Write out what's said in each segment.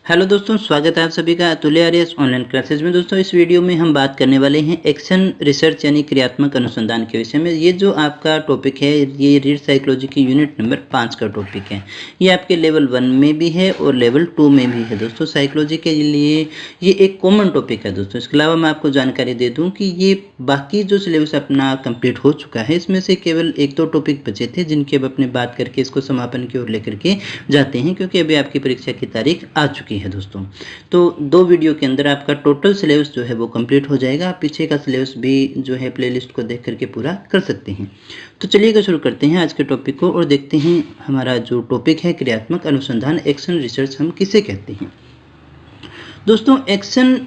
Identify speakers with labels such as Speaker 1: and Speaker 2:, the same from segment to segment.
Speaker 1: Hello दोस्तों, स्वागत है आप सभी का अतुल्य आर्यस ऑनलाइन क्लासेज में। दोस्तों इस वीडियो में हम बात करने वाले हैं एक्शन रिसर्च यानी क्रियात्मक अनुसंधान के विषय में। ये जो आपका टॉपिक है ये रीड साइकोलॉजी की यूनिट नंबर 5 का टॉपिक है। ये आपके लेवल 1 में भी है और लेवल 2 में भी है। दोस्तों साइकोलॉजी के लिए ये एक कॉमन टॉपिक है। दोस्तों इसके अलावा मैं आपको जानकारी दे दूँ कि ये बाकी जो सिलेबस अपना कंप्लीट हो चुका है इसमें से केवल 1-2 टॉपिक बचे थे जिनकी अब अपने बात करके इसको समापन की ओर लेकर के जाते हैं, क्योंकि अभी आपकी परीक्षा की तारीख आ चुकी है दोस्तों। तो 2 वीडियो के अंदर आपका टोटल सिलेबस जो है वो कंप्लीट हो जाएगा। आप पीछे का सिलेबस भी जो है प्लेलिस्ट को देख करके पूरा कर सकते हैं। तो चलिएगा शुरू करते हैं आज के टॉपिक को और देखते हैं हमारा जो टॉपिक है क्रियात्मक अनुसंधान एक्शन रिसर्च हम किसे कहते हैं। दोस्तों एक्शन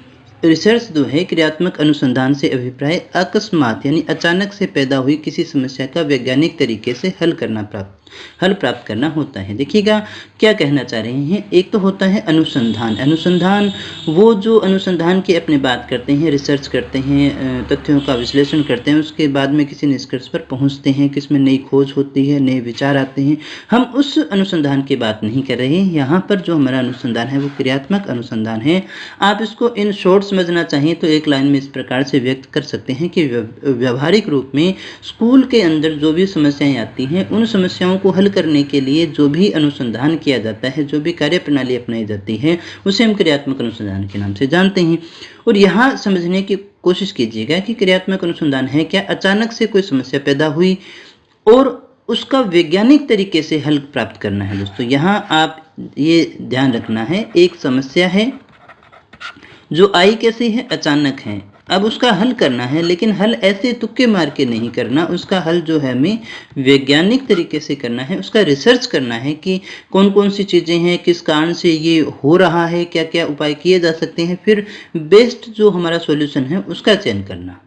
Speaker 1: रिसर्च जो है क्रियात्मक अनुसंधान से अभिप्राय अकस्मात यानी अचानक से पैदा हुई किसी समस्या का वैज्ञानिक तरीके से हल प्राप्त करना होता है। देखिएगा क्या कहना चाह रहे हैं। एक तो होता है अनुसंधान वो जो अनुसंधान की अपने बात करते हैं, रिसर्च करते हैं, तथ्यों का विश्लेषण करते हैं, उसके बाद में किसी निष्कर्ष पर पहुंचते हैं, किसमें नई खोज होती है, नए विचार आते हैं। हम उस अनुसंधान की बात नहीं कर रहे हैं। यहाँ पर जो हमारा अनुसंधान है वो क्रियात्मक अनुसंधान है। आप इसको इन शॉर्ट समझना चाहिए तो एक लाइन में इस प्रकार से व्यक्त कर सकते हैं कि व्यवहारिक रूप में स्कूल के अंदर जो भी समस्याएं आती हैं उन समस्याओं को हल करने के लिए जो भी अनुसंधान किया जाता है, जो भी कार्यप्रणाली अपनाई जाती है, उसे हम क्रियात्मक अनुसंधान के नाम से जानते हैं। और यहाँ समझने की कोशिश कीजिएगा कि क्रियात्मक अनुसंधान है क्या। अचानक से कोई समस्या पैदा हुई और उसका वैज्ञानिक तरीके से हल प्राप्त करना है। दोस्तों यहाँ आप ये ध्यान रखना है, एक समस्या है जो आई कैसे है, अचानक है। अब उसका हल करना है, लेकिन हल ऐसे तुक्के मार के नहीं करना। उसका हल जो है हमें वैज्ञानिक तरीके से करना है। उसका रिसर्च करना है कि कौन कौन सी चीज़ें हैं, किस कारण से ये हो रहा है, क्या क्या उपाय किए जा सकते हैं, फिर बेस्ट जो हमारा सॉल्यूशन है उसका चयन करना।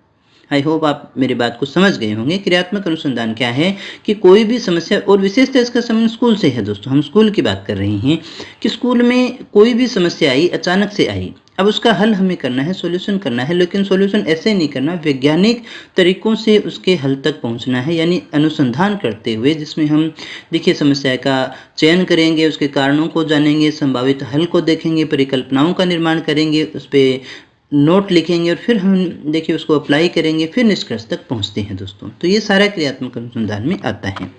Speaker 1: आई होप आप मेरी बात को समझ गए होंगे। क्रियात्मक अनुसंधान क्या है कि कोई भी समस्या, और विशेषतः इसका संबंध स्कूल से है। दोस्तों हम स्कूल की बात कर रहे हैं कि स्कूल में कोई भी समस्या आई, अचानक से आई, अब उसका हल हमें करना है, सॉल्यूशन करना है। लेकिन सॉल्यूशन ऐसे नहीं करना, वैज्ञानिक तरीकों से उसके हल तक पहुंचना है, यानी अनुसंधान करते हुए, जिसमें हम देखिए समस्या का चयन करेंगे, उसके कारणों को जानेंगे, संभावित हल को देखेंगे, परिकल्पनाओं का निर्माण करेंगे, उस पर नोट लिखेंगे और फिर हम देखिए उसको अप्लाई करेंगे, फिर निष्कर्ष तक पहुंचते हैं। दोस्तों तो ये सारा क्रियात्मक अनुसंधान में आता है।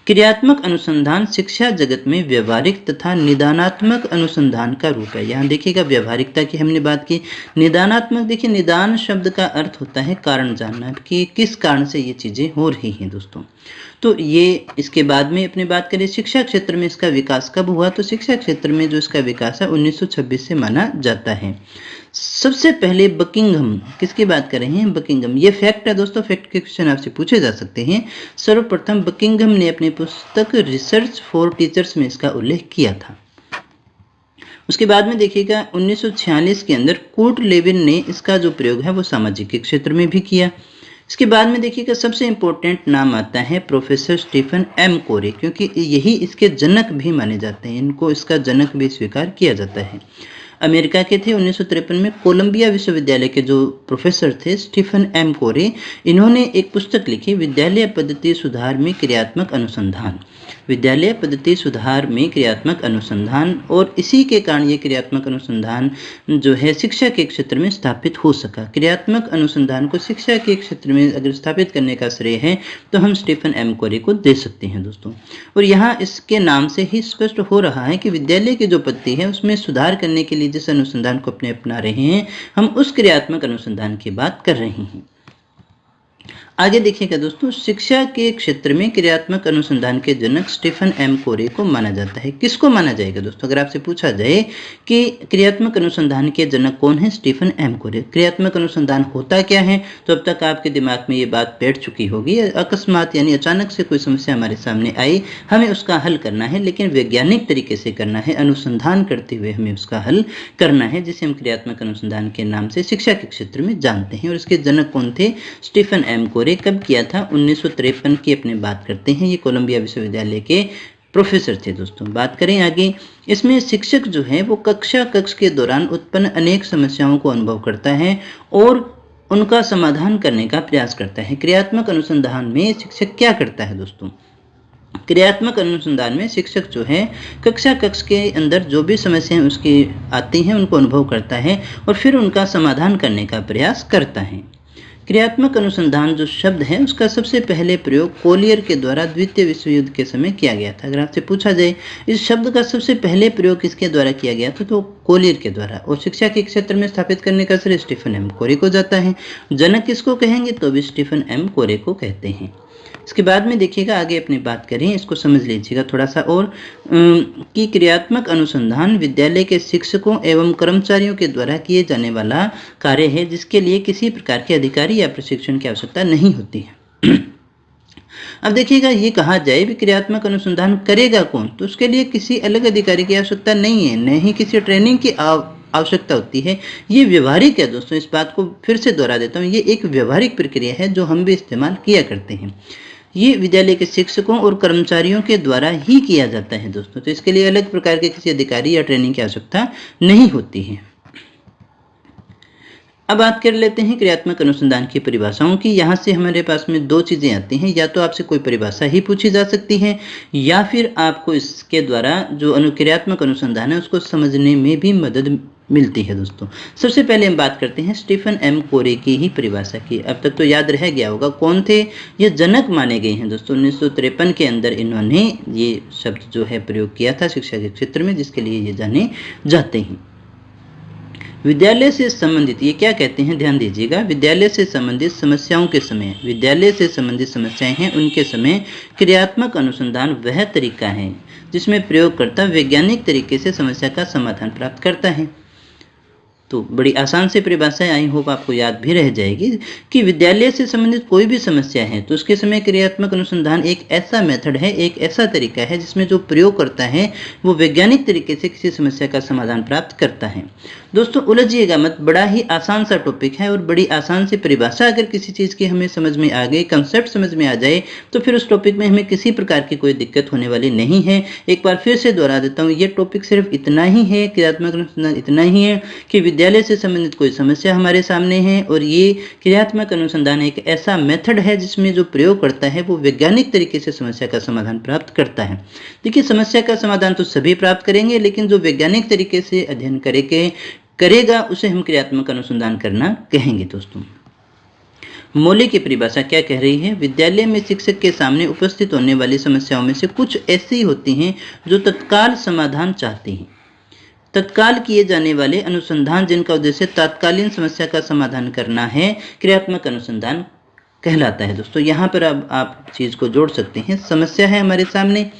Speaker 1: क्रियात्मक अनुसंधान शिक्षा जगत में व्यवहारिक तथा निदानात्मक अनुसंधान का रूप है। यहाँ देखिएगा व्यवहारिकता की हमने बात की, निदानात्मक, देखिए निदान शब्द का अर्थ होता है कारण जानना, कि किस कारण से ये चीज़ें हो रही हैं। दोस्तों तो ये इसके बाद में अपनी बात करें शिक्षा क्षेत्र में इसका विकास कब हुआ, तो शिक्षा क्षेत्र में जो इसका विकास है 1926 से माना जाता है। सबसे पहले बकिंघम, किसकी बात कर रहे हैं, बकिंघम। ये फैक्ट है दोस्तों, फैक्ट के क्वेश्चन आपसे पूछे जा सकते हैं। सर्वप्रथम बकिंघम ने अपनी पुस्तक रिसर्च फॉर टीचर्स में इसका उल्लेख किया था। उसके बाद में देखिएगा 1946 के अंदर कूट लेविन ने इसका जो प्रयोग है वो सामाजिक क्षेत्र में भी किया। इसके बाद में देखिएगा सबसे इंपॉर्टेंट नाम आता है प्रोफेसर स्टीफन एम कोरे, क्योंकि यही इसके जनक भी माने जाते हैं, इनको इसका जनक भी स्वीकार किया जाता है। अमेरिका के थे। 1953 में कोलंबिया विश्वविद्यालय के जो प्रोफेसर थे स्टीफन एम कोरे, इन्होंने एक पुस्तक लिखी, विद्यालय पद्धति सुधार में क्रियात्मक अनुसंधान, विद्यालय पद्धति सुधार में क्रियात्मक अनुसंधान। और इसी के कारण ये क्रियात्मक अनुसंधान जो है शिक्षा के क्षेत्र में स्थापित हो सका। क्रियात्मक अनुसंधान को शिक्षा के क्षेत्र में अगर स्थापित करने का श्रेय है तो हम स्टीफन एम कोरे को दे सकते हैं। दोस्तों और यहाँ इसके नाम से ही स्पष्ट हो रहा है कि विद्यालय की जो पद्धति है उसमें सुधार करने के लिए जिस अनुसंधान को अपने अपना रहे हैं हम उस क्रियात्मक अनुसंधान की बात कर रहे हैं। आगे देखिएगा दोस्तों, शिक्षा के क्षेत्र में क्रियात्मक अनुसंधान के जनक स्टीफन एम कोरे को माना जाता है। किसको माना जाएगा दोस्तों, अगर आपसे पूछा जाए कि क्रियात्मक अनुसंधान के जनक कौन है, स्टीफन एम कोरे। क्रियात्मक अनुसंधान होता क्या है, तो अब तक आपके दिमाग में ये बात बैठ चुकी होगी। अकस्मात यानी अचानक से कोई समस्या हमारे सामने आई, हमें उसका हल करना है, लेकिन वैज्ञानिक तरीके से करना है, अनुसंधान करते हुए हमें उसका हल करना है, जिसे हम क्रियात्मक अनुसंधान के नाम से शिक्षा के क्षेत्र में जानते हैं। और इसके जनक कौन थे, स्टीफन एम कोरे। कब किया था, 1953 की अपने बात करते हैं। ये कोलंबिया विश्वविद्यालय के प्रोफेसर थे। दोस्तों बात करें आगे, इसमें शिक्षक जो है वो कक्ष के दौरान उत्पन्न अनेक समस्याओं को अनुभव करता है और उनका समाधान करने का प्रयास करता है। क्रियात्मक अनुसंधान में शिक्षक क्या करता है दोस्तों, क्रियात्मक अनुसंधान में शिक्षक जो है कक्ष के अंदर जो भी समस्याएं उसकी आती हैं उनको अनुभव करता है और फिर उनका समाधान करने का प्रयास करता है। क्रियात्मक अनुसंधान जो शब्द है उसका सबसे पहले प्रयोग कोलियर के द्वारा द्वितीय विश्व युद्ध के समय किया गया था। अगर आपसे पूछा जाए इस शब्द का सबसे पहले प्रयोग किसके द्वारा किया गया था, तो कोलियर के द्वारा, और शिक्षा के क्षेत्र में स्थापित करने का श्रेय स्टीफन एम कोरे को जाता है। जनक किसको कहेंगे, तो भी स्टीफन एम कोरे को कहते हैं। इसके बाद में देखिएगा, आगे अपनी बात करें, इसको समझ लीजिएगा थोड़ा सा और कि क्रियात्मक अनुसंधान विद्यालय के शिक्षकों एवं कर्मचारियों के द्वारा किए जाने वाला कार्य है जिसके लिए किसी प्रकार के अधिकारी या प्रशिक्षण की आवश्यकता नहीं होती है। अब देखिएगा, ये कहा जाए भी क्रियात्मक अनुसंधान करेगा कौन, तो उसके लिए किसी अलग अधिकारी की आवश्यकता नहीं है, न ही किसी ट्रेनिंग की आवश्यकता होती है। ये व्यवहारिक है दोस्तों, इस बात को फिर से दोहरा देता हूँ, ये एक व्यवहारिक प्रक्रिया है जो हम भी इस्तेमाल किया करते हैं। ये विद्यालय के शिक्षकों और कर्मचारियों के द्वारा ही किया जाता है दोस्तों, तो इसके लिए अलग प्रकार के किसी अधिकारी या ट्रेनिंग की आवश्यकता नहीं होती है। अब बात कर लेते हैं क्रियात्मक अनुसंधान की परिभाषाओं की। यहाँ से हमारे पास में दो चीज़ें आती हैं, या तो आपसे कोई परिभाषा ही पूछी जा सकती है या फिर आपको इसके द्वारा जो क्रियात्मक अनुसंधान है उसको समझने में भी मदद मिलती है दोस्तों। सबसे पहले हम बात करते हैं स्टीफन एम कोरे की ही परिभाषा की। अब तक तो याद रह गया होगा कौन थे, ये जनक माने गए हैं दोस्तों। 1953 के अंदर इन्होंने ये शब्द जो है प्रयोग किया था शिक्षा के क्षेत्र में, जिसके लिए ये जाने जाते हैं। विद्यालय से संबंधित, ये क्या कहते हैं ध्यान दीजिएगा, विद्यालय से संबंधित समस्याओं के समय, विद्यालय से संबंधित समस्याएं हैं उनके समय क्रियात्मक अनुसंधान वह तरीका है जिसमें प्रयोगकर्ता वैज्ञानिक तरीके से समस्या का समाधान प्राप्त करता है। तो बड़ी आसान से परिभाषा, आई होप आपको याद भी रह जाएगी कि विद्यालय से संबंधित कोई भी समस्या है तो उसके समय क्रियात्मक अनुसंधान एक ऐसा मेथड है, एक ऐसा तरीका है जिसमें जो प्रयोग करता है वो वैज्ञानिक तरीके से किसी समस्या का समाधान प्राप्त करता है। दोस्तों उलझिएगा मत, बड़ा ही आसान सा टॉपिक है और बड़ी आसान सी परिभाषा अगर किसी चीज़ की हमें समझ में आ गई, कंसेप्ट समझ में आ जाए, तो फिर उस टॉपिक में हमें किसी प्रकार की कोई दिक्कत होने वाली नहीं है। एक बार फिर से दोहरा देता हूँ, ये टॉपिक सिर्फ इतना ही है, क्रियात्मक अनुसंधान इतना ही है कि विद्यालय से संबंधित कोई समस्या हमारे सामने है और ये क्रियात्मक अनुसंधान एक ऐसा मेथड है जिसमें जो प्रयोग करता है वो वैज्ञानिक तरीके से समस्या का समाधान प्राप्त करता है। देखिए, समस्या का समाधान तो सभी प्राप्त करेंगे, लेकिन जो वैज्ञानिक तरीके से अध्ययन करेगा उसे हम क्रियात्मक अनुसंधान करना कहेंगे। दोस्तों मौलिक की परिभाषा क्या कह रही है, विद्यालय में शिक्षक के सामने उपस्थित होने वाली समस्याओं में से कुछ ऐसी होती हैं जो तत्काल समाधान चाहती हैं। तत्काल किए जाने वाले अनुसंधान जिनका उद्देश्य तात्कालीन समस्या का समाधान करना है, क्रियात्मक अनुसंधान कहलाता है। दोस्तों यहाँ पर अब आप चीज को जोड़ सकते हैं, समस्या है हमारे सामने,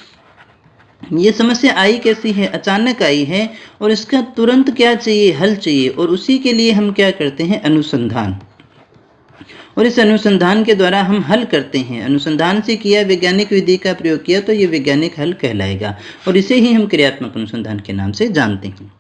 Speaker 1: ये समस्या आई कैसी है, अचानक आई है और इसका तुरंत क्या चाहिए, हल चाहिए, और उसी के लिए हम क्या करते हैं, अनुसंधान, और इस अनुसंधान के द्वारा हम हल करते हैं। अनुसंधान से किया, वैज्ञानिक विधि का प्रयोग किया तो ये वैज्ञानिक हल कहलाएगा और इसे ही हम क्रियात्मक अनुसंधान के नाम से जानते हैं।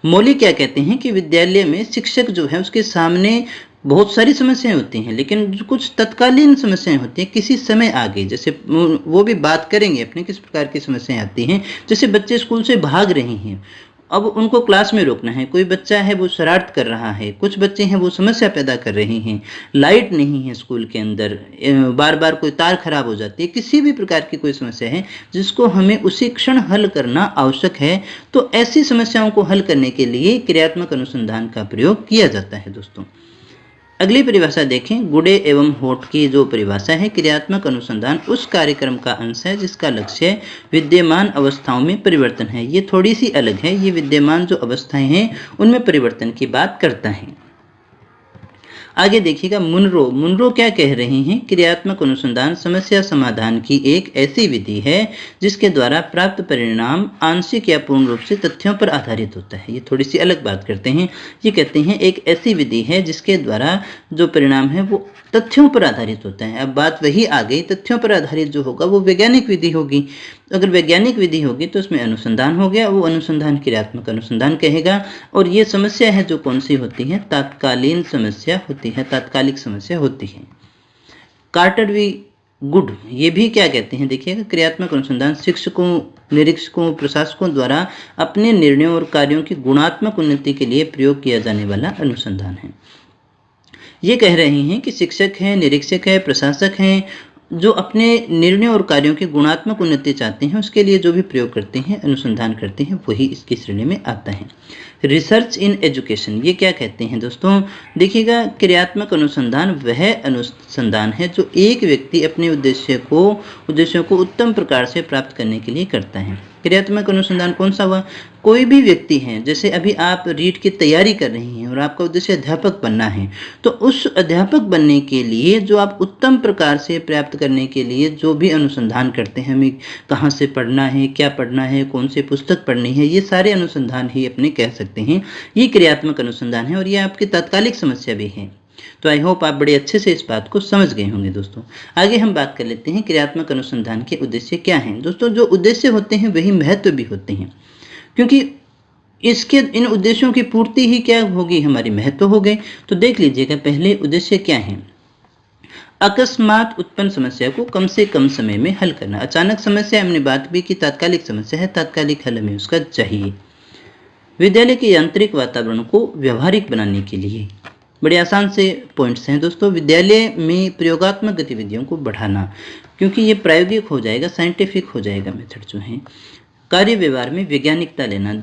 Speaker 1: मौलिक क्या कहते हैं कि विद्यालय में शिक्षक जो है उसके सामने बहुत सारी समस्याएं होती हैं, लेकिन कुछ तत्कालीन समस्याएं होती हैं किसी समय आगे, जैसे वो भी बात करेंगे अपने किस प्रकार की समस्याएं आती हैं। जैसे बच्चे स्कूल से भाग रहे हैं, अब उनको क्लास में रोकना है, कोई बच्चा है वो शरारत कर रहा है, कुछ बच्चे हैं वो समस्या पैदा कर रहे हैं, लाइट नहीं है स्कूल के अंदर, बार बार कोई तार खराब हो जाती है, किसी भी प्रकार की कोई समस्या है जिसको हमें उसी क्षण हल करना आवश्यक है, तो ऐसी समस्याओं को हल करने के लिए क्रियात्मक अनुसंधान का प्रयोग किया जाता है। दोस्तों अगली परिभाषा देखें, गुडे एवं होट की जो परिभाषा है, क्रियात्मक अनुसंधान उस कार्यक्रम का अंश है जिसका लक्ष्य विद्यमान अवस्थाओं में परिवर्तन है। ये थोड़ी सी अलग है, ये विद्यमान जो अवस्थाएं हैं उनमें परिवर्तन की बात करता है। आगे देखिएगा, मुनरो क्या कह रहे हैं, क्रियात्मक अनुसंधान समस्या समाधान की एक ऐसी विधि है जिसके द्वारा प्राप्त परिणाम आंशिक या पूर्ण रूप से तथ्यों पर आधारित होता है। ये थोड़ी सी अलग बात करते हैं, ये कहते हैं एक ऐसी विधि है जिसके द्वारा जो परिणाम है वो तथ्यों पर आधारित होता है। अब बात वही आ गई, तथ्यों पर आधारित जो होगा वो वैज्ञानिक विधि होगी। अगर वैज्ञानिक विधि होगी तो उसमें अनुसंधान हो गया, वो अनुसंधान क्रियात्मक अनुसंधान कहेगा। और ये समस्या है जो कौन सी होती है, तात्कालीन समस्या होती है, तात्कालिक समस्या होती है। कार्टर वी गुड ये भी क्या कहते हैं, देखिएगा, क्रियात्मक अनुसंधान शिक्षकों, निरीक्षकों, प्रशासकों द्वारा अपने निर्णयों और कार्यों की गुणात्मक उन्नति के लिए प्रयोग किया जाने वाला अनुसंधान है। ये कह रहे हैं कि शिक्षक हैं, निरीक्षक है, प्रशासक हैं, जो अपने निर्णयों और कार्यों की गुणात्मक उन्नति चाहते हैं उसके लिए जो भी प्रयोग करते हैं, अनुसंधान करते हैं, वही इसकी श्रेणी में आता है। रिसर्च इन एजुकेशन, ये क्या कहते हैं दोस्तों? देखिएगा, क्रियात्मक अनुसंधान वह अनुसंधान है जो एक व्यक्ति अपने उद्देश्यों को उत्तम प्रकार से प्राप्त करने के लिए करता है। क्रियात्मक अनुसंधान कौन सा हुआ? कोई भी व्यक्ति है, जैसे अभी आप रीट की तैयारी कर रही हैं और आपका उद्देश्य अध्यापक बनना है, तो उस अध्यापक बनने के लिए जो आप उत्तम प्रकार से प्राप्त करने के लिए जो भी अनुसंधान करते हैं, हमें कहाँ से पढ़ना है, क्या पढ़ना है, कौन सी पुस्तक पढ़नी है, ये सारे अनुसंधान ही अपने कह सकते हैं ये क्रियात्मक अनुसंधान है और ये आपकी तात्कालिक समस्या भी है। तो आई होप आप बड़े अच्छे से इस बात को समझ गए होंगे दोस्तों। आगे हम बात कर लेते हैं क्रियात्मक अनुसंधान के उद्देश्य क्या हैं। दोस्तों, जो उद्देश्य होते हैं वही महत्व भी होते हैं, क्योंकि इन उद्देश्यों की पूर्ति ही क्या होगी? हमारी महत्व हो गई। तो देख लीजिएगा, पहले उद्देश्य क्या है? अकस्मात उत्पन्न समस्या को कम से कम समय में हल करना। अचानक समस्या, हमने बात भी की, तात्कालिक समस्या है, तात्कालिक हल हमें उसका चाहिए। विद्यालय के यांत्रिक वातावरण को व्यवहारिक बनाने के लिए, बड़े आसान से पॉइंट्स हैं दोस्तों। विद्यालय में प्रयोगात्मक गतिविधियों को बढ़ाना, क्योंकि ये प्रायोगिक हो जाएगा, साइंटिफिक हो जाएगा मेथड जो है। कार्य व्यवहार में वैज्ञानिकता लेना।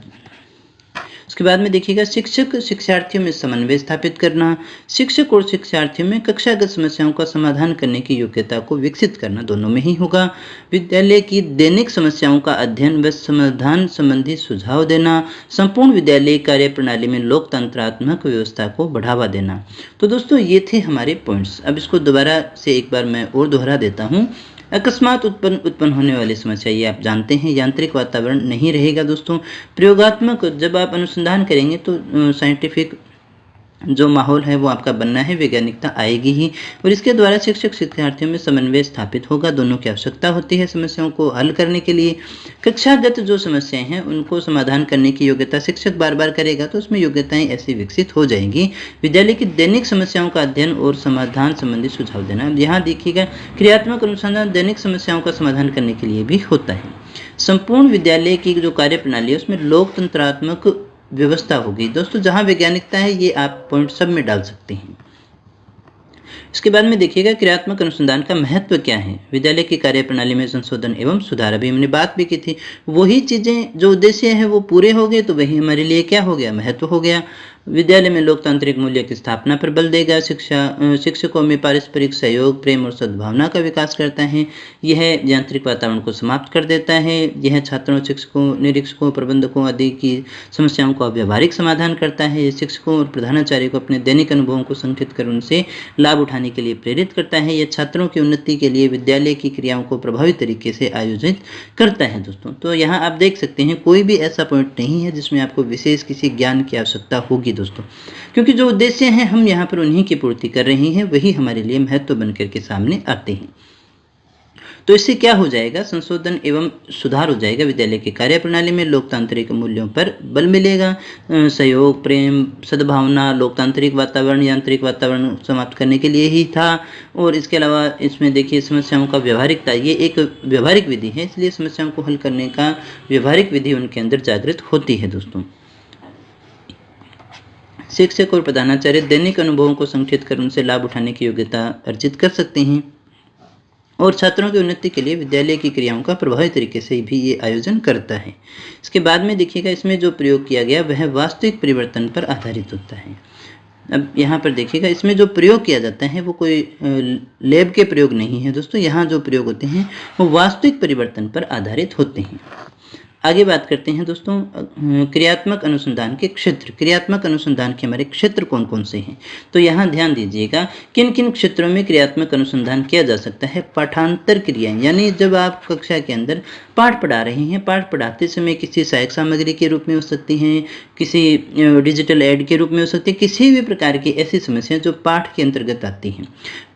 Speaker 1: उसके बाद में देखिएगा, शिक्षक शिक्षार्थियों में समन्वय स्थापित करना। शिक्षक और शिक्षार्थियों में कक्षागत समस्याओं का समाधान करने की योग्यता को विकसित करना, दोनों में ही होगा। विद्यालय की दैनिक समस्याओं का अध्ययन व समाधान संबंधी सुझाव देना। संपूर्ण विद्यालय कार्य प्रणाली में लोकतंत्रात्मक व्यवस्था को बढ़ावा देना। तो दोस्तों, ये थे हमारे पॉइंट्स। अब इसको दोबारा से एक बार मैं और दोहरा देता हूँ। अकस्मात उत्पन्न होने वाली समस्या, ये आप जानते हैं, यांत्रिक वातावरण नहीं रहेगा दोस्तों। प्रयोगात्मक, जब आप अनुसंधान करेंगे तो साइंटिफिक जो माहौल है वो आपका बनना है, वैज्ञानिकता आएगी ही। और इसके द्वारा शिक्षक शिक्षार्थियों में समन्वय स्थापित होगा, दोनों की आवश्यकता होती है समस्याओं को हल करने के लिए। कक्षागत जो समस्याएं हैं उनको समाधान करने की योग्यता शिक्षक बार बार करेगा, तो उसमें योग्यताएं ऐसी विकसित हो जाएंगी। विद्यालय की दैनिक समस्याओं का अध्ययन और समाधान संबंधी सुझाव देना। यहाँ देखिएगा, क्रियात्मक अनुसंधान दैनिक समस्याओं का समाधान करने के लिए भी होता है। संपूर्ण विद्यालय की जो कार्य प्रणाली है उसमें लोकतंत्रात्मक व्यवस्था होगी। दोस्तों, जहां वैज्ञानिकता है ये आप पॉइंट सब में डाल सकते हैं। इसके बाद में देखिएगा, क्रियात्मक अनुसंधान का महत्व क्या है। विद्यालय की कार्य प्रणाली में संशोधन एवं सुधार, अभी हमने बात भी की थी। वही चीजें जो उद्देश्य है वो पूरे हो गए तो वही हमारे लिए क्या हो गया? महत्व हो गया। विद्यालय में लोकतांत्रिक मूल्य की स्थापना पर बल देगा। शिक्षकों में पारस्परिक सहयोग, प्रेम और सद्भावना का विकास करता है। यह यांत्रिक वातावरण को समाप्त कर देता है। यह छात्रों, शिक्षकों, निरीक्षकों, प्रबंधकों आदि की समस्याओं का व्यवहारिक समाधान करता है। यह शिक्षकों और प्रधानाचार्य को अपने दैनिक अनुभवों को संगठित कर उनसे लाभ उठाने के लिए प्रेरित करता है। यह छात्रों की उन्नति के लिए विद्यालय की क्रियाओं को प्रभावी तरीके से आयोजित करता है दोस्तों। तो यहाँ आप देख सकते हैं, कोई भी ऐसा पॉइंट नहीं है जिसमें आपको विशेष किसी ज्ञान की आवश्यकता होगी दोस्तों, क्योंकि जो उद्देश्य हैं हम यहाँ पर उन्हीं की पूर्ति कर रहे हैं, वही हमारे लिए महत्व बनकर के सामने आते हैं। तो इससे क्या हो जाएगा? संशोधन एवं सुधार हो जाएगा। विद्यालय की कार्य प्रणाली में लोकतांत्रिक मूल्यों पर बल मिलेगा। सहयोग, प्रेम, सद्भावना, लोकतांत्रिक वातावरण, यांत्रिक वातावरण समाप्त करने के लिए ही था। और इसके अलावा इसमें देखिए, समस्याओं का व्यवहारिकता, ये एक व्यवहारिक विधि है, इसलिए समस्याओं को हल करने का व्यवहारिक विधि उनके अंदर जागृत होती है दोस्तों। शिक्षक और प्रधानाचार्य दैनिक अनुभवों को संगठित कर उनसे लाभ उठाने की योग्यता अर्जित कर सकते हैं। और छात्रों की उन्नति के लिए विद्यालय की क्रियाओं का प्रभावी तरीके से भी ये आयोजन करता है। इसके बाद में देखिएगा, इसमें जो प्रयोग किया गया वह वास्तविक परिवर्तन पर आधारित होता है। अब यहाँ पर देखिएगा, इसमें जो प्रयोग किया जाता है वो कोई लैब के प्रयोग नहीं है दोस्तों। यहाँ जो प्रयोग होते हैं वो वास्तविक परिवर्तन पर आधारित होते हैं। आगे बात करते हैं दोस्तों, क्रियात्मक अनुसंधान के क्षेत्र। क्रियात्मक अनुसंधान के हमारे क्षेत्र कौन कौन से हैं? तो यहाँ ध्यान दीजिएगा, किन किन क्षेत्रों में क्रियात्मक अनुसंधान किया जा सकता है। पाठांतर क्रियाएं, यानी जब आप कक्षा के अंदर पाठ पढ़ा रहे हैं, पाठ पढ़ाते समय किसी सहायक सामग्री के रूप में हो सकती हैं, किसी डिजिटल ऐड के रूप में हो सकती है, किसी भी प्रकार की ऐसी समस्याएं जो पाठ के अंतर्गत आती हैं।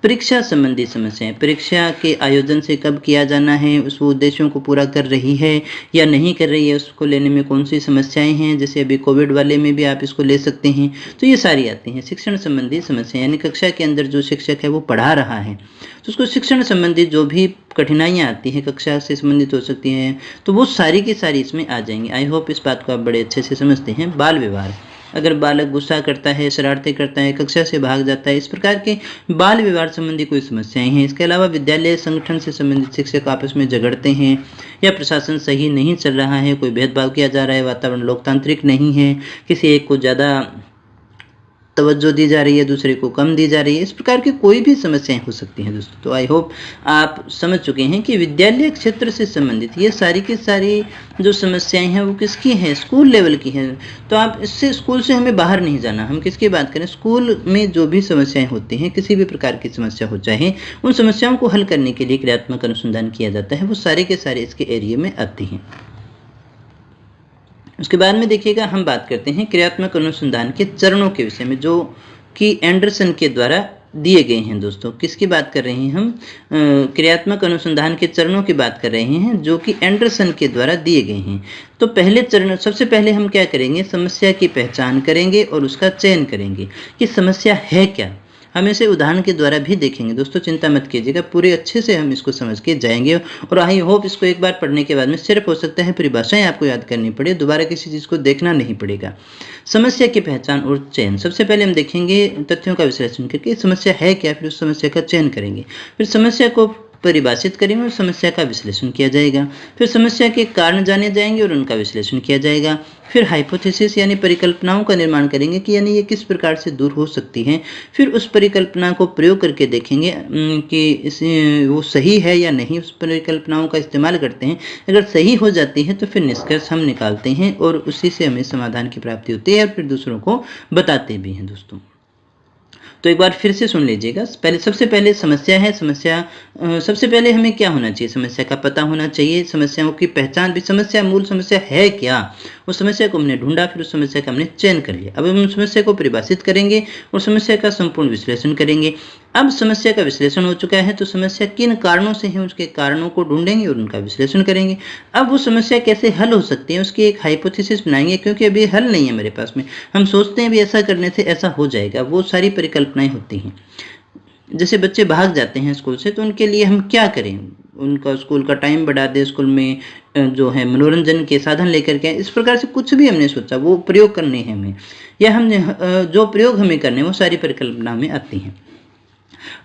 Speaker 1: परीक्षा संबंधी समस्याएं, परीक्षा के आयोजन से कब किया जाना है, उस उद्देश्यों को पूरा कर रही है या नहीं कर रही है, उसको लेने में कौन सी समस्याएं हैं, जैसे अभी कोविड वाले में भी आप इसको ले सकते हैं। तो ये सारी आती हैं। शिक्षण संबंधी समस्याएं, यानी कक्षा के अंदर जो शिक्षक है वो पढ़ा रहा है तो उसको शिक्षण संबंधी जो भी कठिनाइयाँ आती हैं, कक्षा से संबंधित हो सकती हैं, तो वो सारी की सारी इसमें आ जाएंगी। आई होप इस बात को आप बड़े अच्छे से समझते हैं। बाल व्यवहार, अगर बालक गुस्सा करता है, शरारतें करता है, कक्षा से भाग जाता है, इस प्रकार के बाल व्यवहार संबंधी कोई समस्याएं हैं। इसके अलावा विद्यालय संगठन से संबंधित शिक्षक आपस में झगड़ते हैं या प्रशासन सही नहीं चल रहा है, कोई भेदभाव किया जा रहा है, वातावरण लोकतांत्रिक नहीं है, किसी एक को ज़्यादा तवज्जो दी जा रही है, दूसरे को कम दी जा रही है, इस प्रकार की कोई भी समस्याएं हो सकती हैं दोस्तों। तो आई होप आप समझ चुके हैं कि विद्यालय क्षेत्र से संबंधित ये सारी की सारी जो समस्याएं हैं वो किसकी हैं, स्कूल लेवल की हैं। तो आप इससे स्कूल से हमें बाहर नहीं जाना, हम किसकी बात करें, स्कूल में जो भी समस्याएं होती हैं, किसी भी प्रकार की समस्या हो चाहे, उन समस्याओं को हल करने के लिए क्रियात्मक अनुसंधान किया जाता है, वो सारे के सारे इसके एरिया में आती हैं। उसके बाद में देखिएगा हम बात करते हैं क्रियात्मक अनुसंधान के चरणों के विषय में, जो कि एंडरसन के द्वारा दिए गए हैं दोस्तों। किसकी बात कर रहे हैं हम, क्रियात्मक अनुसंधान के चरणों की बात कर रहे हैं जो कि एंडरसन के द्वारा दिए गए हैं। तो पहले चरण, सबसे पहले हम क्या करेंगे, समस्या की पहचान करेंगे और उसका चयन करेंगे कि समस्या है क्या। हम इसे उदाहरण के द्वारा भी देखेंगे दोस्तों, चिंता मत कीजिएगा, पूरे अच्छे से हम इसको समझ के जाएंगे। और आई होप इसको एक बार पढ़ने के बाद में सिर्फ हो सकता है परिभाषाएं आपको याद करनी पड़े, दोबारा किसी चीज़ को देखना नहीं पड़ेगा। समस्या की पहचान और चयन, सबसे पहले हम देखेंगे तथ्यों का विश्लेषण करके समस्या है क्या, फिर उस समस्या का चयन करेंगे, फिर समस्या को परिभाषित करेंगे और समस्या का विश्लेषण किया जाएगा, फिर समस्या के कारण जाने जाएंगे और उनका विश्लेषण किया जाएगा, फिर हाइपोथेसिस यानी परिकल्पनाओं का निर्माण करेंगे कि यानी ये किस प्रकार से दूर हो सकती हैं, फिर उस परिकल्पना को प्रयोग करके देखेंगे कि वो सही है या नहीं, उस परिकल्पनाओं का इस्तेमाल करते हैं, अगर सही हो जाती है तो फिर निष्कर्ष हम निकालते हैं और उसी से हमें समाधान की प्राप्ति होती है और फिर दूसरों को बताते भी हैं दोस्तों। तो एक बार फिर से सुन लीजिएगा, सबसे पहले समस्या है। सबसे पहले हमें क्या होना चाहिए, समस्या का पता होना चाहिए, समस्याओं की पहचान भी, समस्या मूल समस्या है क्या, उस समस्या को हमने ढूंढा, फिर उस समस्या का हमने चयन कर लिया। अब हम समस्या को परिभाषित करेंगे और समस्या का संपूर्ण विश्लेषण करेंगे। अब समस्या का विश्लेषण हो चुका है तो समस्या किन कारणों से है, उसके कारणों को ढूंढेंगे और उनका विश्लेषण करेंगे। अब वो समस्या कैसे हल हो सकती है उसकी एक हाइपोथेसिस बनाएंगे, क्योंकि अभी हल नहीं है मेरे पास में, हम सोचते हैं भी ऐसा करने से ऐसा हो जाएगा, वो सारी परिकल्पनाएं होती हैं। जैसे बच्चे भाग जाते हैं स्कूल से, तो उनके लिए हम क्या करें, उनका स्कूल का टाइम बढ़ा दें, स्कूल में जो है मनोरंजन के साधन लेकर के, इस प्रकार से कुछ भी हमने सोचा वो प्रयोग करने हैं हमें, या हमने जो प्रयोग हमें करने वो सारी परिकल्पना में आती हैं।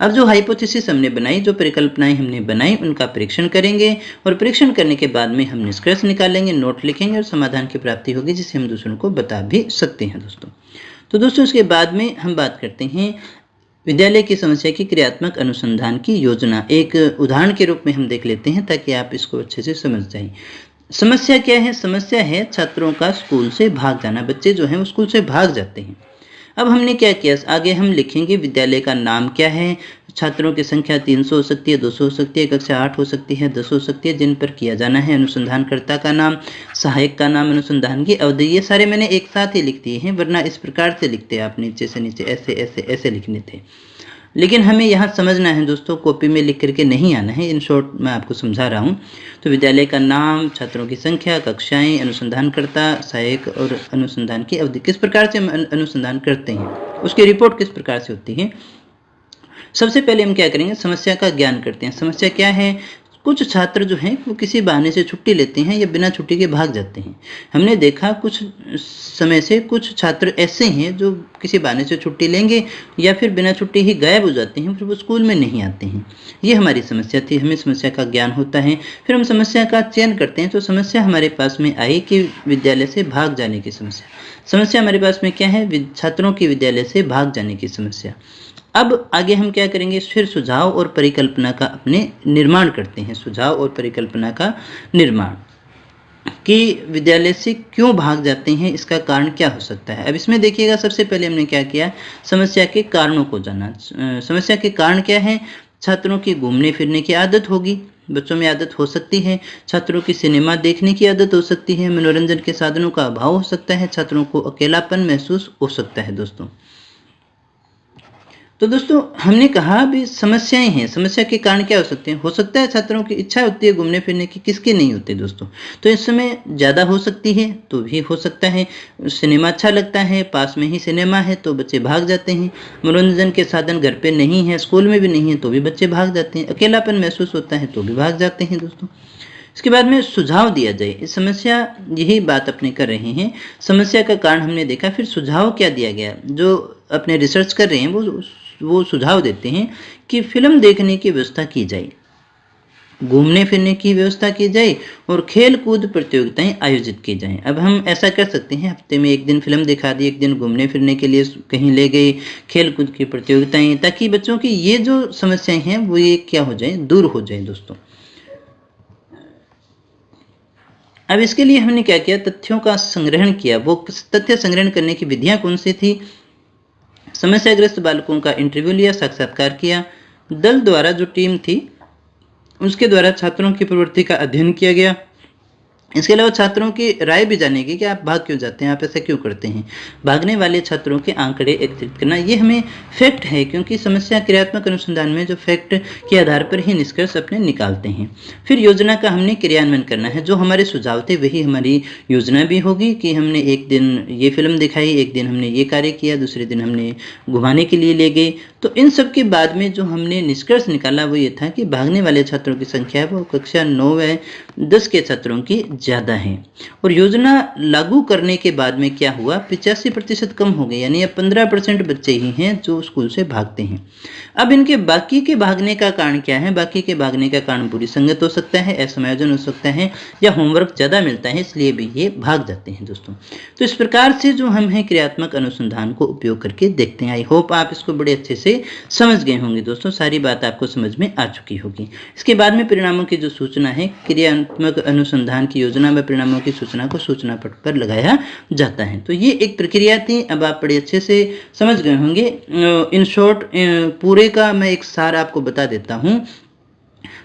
Speaker 1: अब जो हाइपोथेसिस हमने बनाई, जो परिकल्पनाएं हमने बनाई, उनका परीक्षण करेंगे और परीक्षण करने के बाद में हम निष्कर्ष निकालेंगे, नोट लिखेंगे और समाधान की प्राप्ति होगी, जिसे हम दूसरों को बता भी सकते हैं दोस्तों। तो दोस्तों इसके बाद में हम बात करते हैं विद्यालय की समस्या की क्रियात्मक अनुसंधान की योजना। एक उदाहरण के रूप में हम देख लेते हैं ताकि आप इसको अच्छे से समझ जाएं। समस्या क्या है, समस्या है छात्रों का स्कूल से भाग जाना, बच्चे जो हैं वो स्कूल से भाग जाते हैं। अब हमने क्या किया, आगे हम लिखेंगे विद्यालय का नाम क्या है, छात्रों की संख्या 300 हो सकती है, 200 हो सकती है, कक्षा 8 हो सकती है, 10 हो सकती है, जिन पर किया जाना है, अनुसंधानकर्ता का नाम, सहायक का नाम, अनुसंधान की अवधि, ये सारे मैंने एक साथ ही लिख दिए हैं, वरना इस प्रकार से लिखते आप नीचे से नीचे ऐसे ऐसे ऐसे लिखने थे। लेकिन हमें यहाँ समझना है दोस्तों, कॉपी में लिख करके नहीं आना है, इन शॉर्ट मैं आपको समझा रहा हूँ। तो विद्यालय का नाम, छात्रों की संख्या, कक्षाएं, अनुसंधानकर्ता, सहायक और अनुसंधान की अवधि, किस प्रकार से हम अनुसंधान करते हैं, उसकी रिपोर्ट किस प्रकार से होती है। सबसे पहले हम क्या करेंगे, समस्या का ज्ञान करते हैं। समस्या क्या है, कुछ छात्र जो हैं वो किसी बहाने से छुट्टी लेते हैं या बिना छुट्टी के भाग जाते हैं। हमने देखा कुछ समय से कुछ छात्र ऐसे हैं जो किसी बहाने से छुट्टी लेंगे या फिर बिना छुट्टी ही गायब हो जाते हैं, फिर वो स्कूल में नहीं आते हैं। ये हमारी समस्या थी, हमें समस्या का ज्ञान होता है। फिर हम समस्या का चयन करते हैं। तो समस्या हमारे पास में आई कि विद्यालय से भाग जाने की समस्या। समस्या हमारे पास में क्या है, छात्रों की विद्यालय से भाग जाने की समस्या। अब आगे हम क्या करेंगे, फिर सुझाव और परिकल्पना का अपने निर्माण करते हैं। सुझाव और परिकल्पना का निर्माण कि विद्यालय से क्यों भाग जाते हैं, इसका कारण क्या हो सकता है। अब इसमें देखिएगा, सबसे पहले हमने क्या किया, समस्या के कारणों को जाना। समस्या के कारण क्या है, छात्रों की घूमने फिरने की आदत होगी, बच्चों में आदत हो सकती है। छात्रों की सिनेमा देखने की आदत हो सकती है। मनोरंजन के साधनों का अभाव हो सकता है। छात्रों को अकेलापन महसूस हो सकता है दोस्तों। तो दोस्तों हमने कहा भी समस्याएं हैं, समस्या के कारण क्या हो सकते हैं। हो सकता है छात्रों की इच्छा होती है घूमने फिरने की, किसकी नहीं होती दोस्तों। तो इस समय ज़्यादा हो सकती है तो भी हो सकता है। सिनेमा अच्छा लगता है, पास में ही सिनेमा है तो बच्चे भाग जाते हैं। मनोरंजन के साधन घर पे नहीं है, स्कूल में भी नहीं है तो भी बच्चे भाग जाते हैं। अकेलापन महसूस होता है तो भी भाग जाते हैं दोस्तों। इसके बाद में सुझाव दिया जाए। इस समस्या यही बात अपने कर रहे हैं, समस्या का कारण हमने देखा, फिर सुझाव क्या दिया गया। जो अपने रिसर्च कर रहे हैं वो सुझाव देते हैं कि फिल्म देखने की व्यवस्था की जाए, घूमने फिरने की व्यवस्था की जाए और खेल कूद प्रतियोगिताएं आयोजित की जाएं। अब हम ऐसा कर सकते हैं, हफ्ते में एक दिन फिल्म दिखा दी, एक दिन घूमने फिरने के लिए कहीं ले गए, खेल कूद की प्रतियोगिताएं, ताकि बच्चों की ये जो समस्याएं हैं वो ये क्या हो जाए, दूर हो जाए दोस्तों। अब इसके लिए हमने क्या किया, तथ्यों का संग्रहण किया। वो तथ्य संग्रहण करने की विधियां कौन सी थी, समस्याग्रस्त बालकों का इंटरव्यू लिया, साक्षात्कार किया, दल द्वारा जो टीम थी उसके द्वारा छात्रों की प्रवृत्ति का अध्ययन किया गया। इसके अलावा छात्रों की राय भी जानेगी कि आप भाग क्यों जाते हैं, आप ऐसा क्यों करते हैं। भागने वाले छात्रों के आंकड़े एकत्रित करना, ये हमें फैक्ट है, क्योंकि समस्या क्रियात्मक अनुसंधान में जो फैक्ट के आधार पर ही निष्कर्ष अपने निकालते हैं। फिर योजना का हमने क्रियान्वयन करना है, जो हमारे सुझाव थे वही हमारी योजना भी होगी कि हमने एक दिन ये फिल्म दिखाई, एक दिन हमने ये कार्य किया, दूसरे दिन हमने घुमाने के लिए ले गए। तो इन सब के बाद में जो हमने निष्कर्ष निकाला वो ये था कि भागने वाले छात्रों की संख्या वो कक्षा 9 व 10 के छात्रों की ज़्यादा है। और योजना लागू करने के बाद में क्या हुआ, 85% कम हो गए, यानी अब 15% बच्चे ही हैं जो स्कूल से भागते हैं। अब इनके बाकी के भागने का कारण क्या है, बाकी के भागने का कारण बुरी संगत हो सकता है, असमायोजन हो सकता है, या होमवर्क ज़्यादा मिलता है इसलिए भी ये भाग जाते हैं दोस्तों। तो इस प्रकार से जो हम हैं क्रियात्मक अनुसंधान को उपयोग करके देखते हैं। आई होप आप इसको बड़े अच्छे से समझ गए होंगे दोस्तों, सारी बात आपको समझ में आ चुकी होगी। इसके बाद में परिणामों की जो सूचना है, क्रियात्मक अनुसंधान की योजना में परिणामों की सूचना को सूचना पट पर लगाया जाता है। तो ये एक प्रक्रिया थी, अब आप बड़े अच्छे से समझ गए होंगे। इन शॉर्ट पूरे का मैं एक सार आपको बता देता हूँ।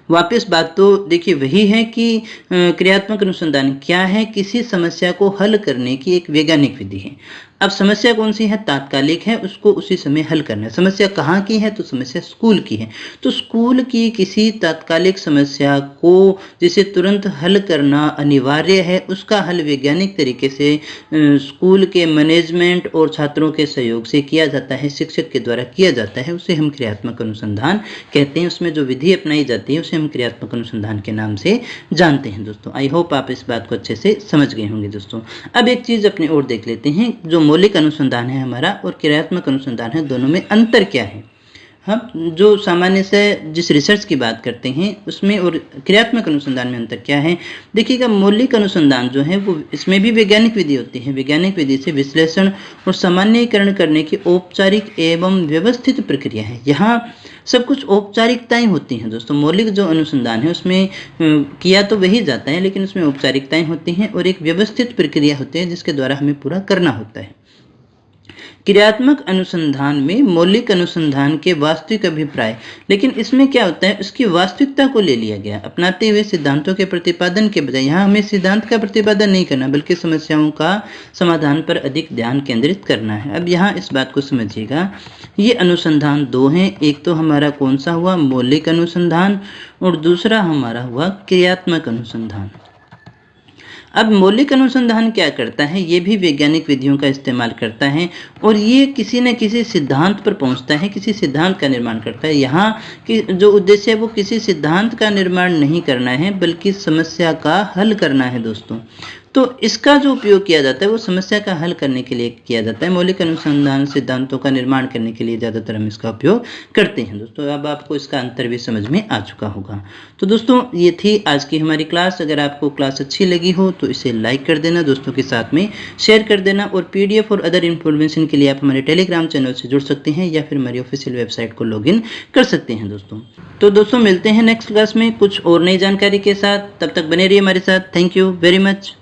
Speaker 1: वापस बात तो देखिए वही है कि क्रियात्मक अनुसंधान क्या है, किसी समस्या को हल करने की एक वैज्ञानिक विधि है। अब समस्या कौन सी है, तात्कालिक है, उसको उसी समय हल करना है। समस्या कहाँ की है, तो समस्या स्कूल की है। तो स्कूल की किसी तात्कालिक समस्या को जिसे तुरंत हल करना अनिवार्य है, उसका हल वैज्ञानिक तरीके से स्कूल के मैनेजमेंट और छात्रों के सहयोग से किया जाता है, शिक्षक के द्वारा किया जाता है, उसे हम क्रियात्मक अनुसंधान कहते हैं। उसमें जो विधि अपनाई जाती है उसे हम क्रियात्मक अनुसंधान के नाम से जानते हैं दोस्तों। आई होप आप इस बात को अच्छे से समझ गए होंगे दोस्तों। अब एक चीज़ अपनी ओर देख लेते हैं, जो मौलिक अनुसंधान है हमारा और क्रियात्मक अनुसंधान है, दोनों में अंतर क्या है। हम जो सामान्य से जिस रिसर्च की बात करते हैं उसमें और क्रियात्मक अनुसंधान में अंतर क्या है, देखिएगा। मौलिक अनुसंधान जो है वो इसमें भी वैज्ञानिक विधि होती है। वैज्ञानिक विधि से विश्लेषण और सामान्यीकरण करने की औपचारिक एवं व्यवस्थित प्रक्रिया है। यहाँ सब कुछ औपचारिकताएं होती हैं दोस्तों। मौलिक जो अनुसंधान है उसमें किया तो वही जाता है, लेकिन उसमें औपचारिकताएं होती हैं और एक व्यवस्थित प्रक्रिया होती है जिसके द्वारा हमें पूरा करना होता है। क्रियात्मक अनुसंधान में मौलिक अनुसंधान के वास्तविक अभिप्राय, लेकिन इसमें क्या होता है, उसकी वास्तविकता को ले लिया गया अपनाते हुए सिद्धांतों के प्रतिपादन के बजाय। यहाँ हमें सिद्धांत का प्रतिपादन नहीं करना बल्कि समस्याओं का समाधान पर अधिक ध्यान केंद्रित करना है। अब यहाँ इस बात को समझिएगा, ये अनुसंधान दो हैं, एक तो हमारा कौन सा हुआ, मौलिक अनुसंधान, और दूसरा हमारा हुआ क्रियात्मक अनुसंधान। अब मौलिक अनुसंधान क्या करता है, ये भी वैज्ञानिक विधियों का इस्तेमाल करता है और ये किसी न किसी सिद्धांत पर पहुंचता है, किसी सिद्धांत का निर्माण करता है। यहाँ की जो उद्देश्य है वो किसी सिद्धांत का निर्माण नहीं करना है बल्कि समस्या का हल करना है दोस्तों। तो इसका जो उपयोग किया जाता है वो समस्या का हल करने के लिए किया जाता है। मौलिक अनुसंधान सिद्धांतों का निर्माण करने के लिए ज़्यादातर हम इसका उपयोग करते हैं दोस्तों। अब आपको इसका अंतर भी समझ में आ चुका होगा। तो दोस्तों ये थी आज की हमारी क्लास। अगर आपको क्लास अच्छी लगी हो तो इसे लाइक कर देना, दोस्तों के साथ में शेयर कर देना, और PDF और अदर इन्फॉर्मेशन के लिए आप हमारे टेलीग्राम चैनल से जुड़ सकते हैं या फिर हमारी ऑफिशियल वेबसाइट को लॉगिन कर सकते हैं दोस्तों। तो दोस्तों मिलते हैं नेक्स्ट क्लास में कुछ और नई जानकारी के साथ, तब तक बने रहिए हमारे साथ। Thank you very much.